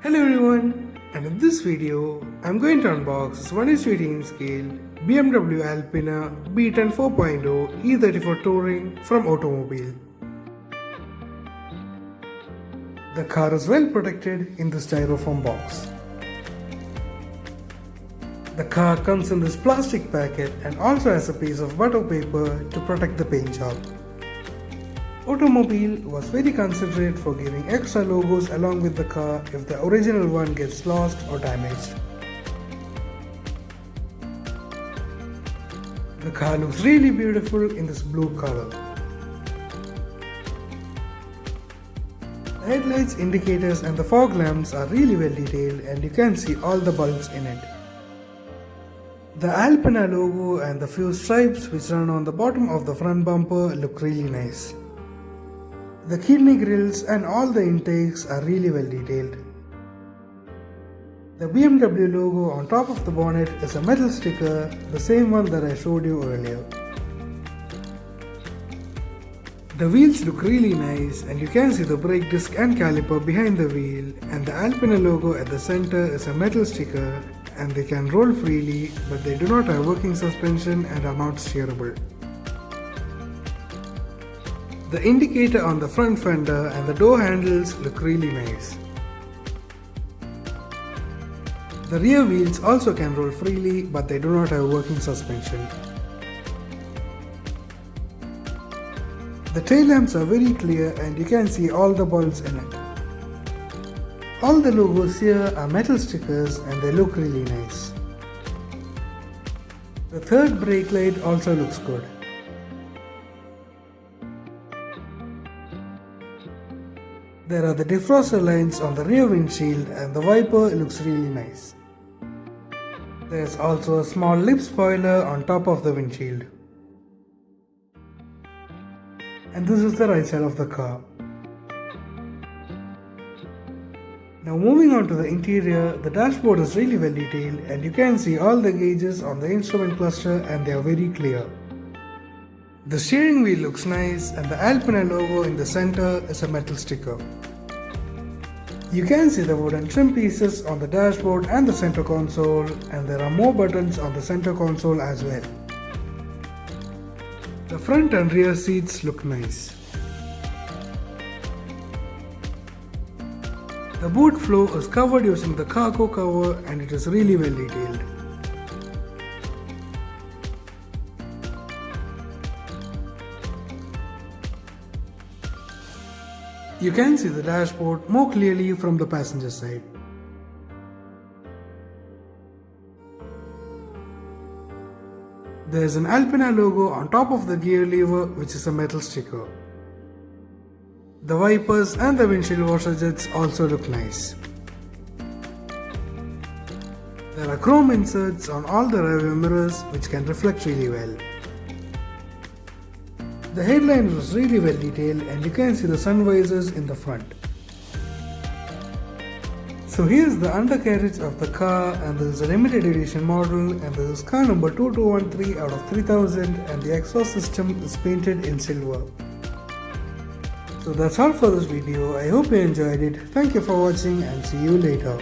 Hello everyone, and in this video, I'm going to unbox this 1:18 scale BMW Alpina B10 4.0 E34 Touring from OttoMobile. The car is well protected in this styrofoam box. The car comes in this plastic packet and also has a piece of butter paper to protect the paint job. OttoMobile was very considerate for giving extra logos along with the car if the original one gets lost or damaged. The car looks really beautiful in this blue color. The headlights, indicators and the fog lamps are really well detailed and you can see all the bulbs in it. The Alpina logo and the few stripes which run on the bottom of the front bumper look really nice. The kidney grills and all the intakes are really well detailed. The BMW logo on top of the bonnet is a metal sticker, the same one that I showed you earlier. The wheels look really nice and you can see the brake disc and caliper behind the wheel, and the Alpina logo at the center is a metal sticker, and they can roll freely but they do not have working suspension and are not steerable. The indicator on the front fender and the door handles look really nice. The rear wheels also can roll freely but they do not have working suspension. The tail lamps are very clear and you can see all the bulbs in it. All the logos here are metal stickers and they look really nice. The third brake light also looks good. There are the defroster lines on the rear windshield and the wiper looks really nice. There's also a small lip spoiler on top of the windshield. And this is the right side of the car. Now moving on to the interior, the dashboard is really well detailed and you can see all the gauges on the instrument cluster and they are very clear. The steering wheel looks nice and the Alpina logo in the center is a metal sticker. You can see the wooden trim pieces on the dashboard and the center console, and there are more buttons on the center console as well. The front and rear seats look nice. The boot floor is covered using the cargo cover and it is really well detailed. You can see the dashboard more clearly from the passenger side. There is an Alpina logo on top of the gear lever, which is a metal sticker. The wipers and the windshield washer jets also look nice. There are chrome inserts on all the rearview mirrors which can reflect really well. The headline was really well detailed and you can see the sun visors in the front. So here's the undercarriage of the car, and this is a limited edition model, and this is car number 2213 out of 3000, and the exhaust system is painted in silver. So that's all for this video. I hope you enjoyed it. Thank you for watching and see you later.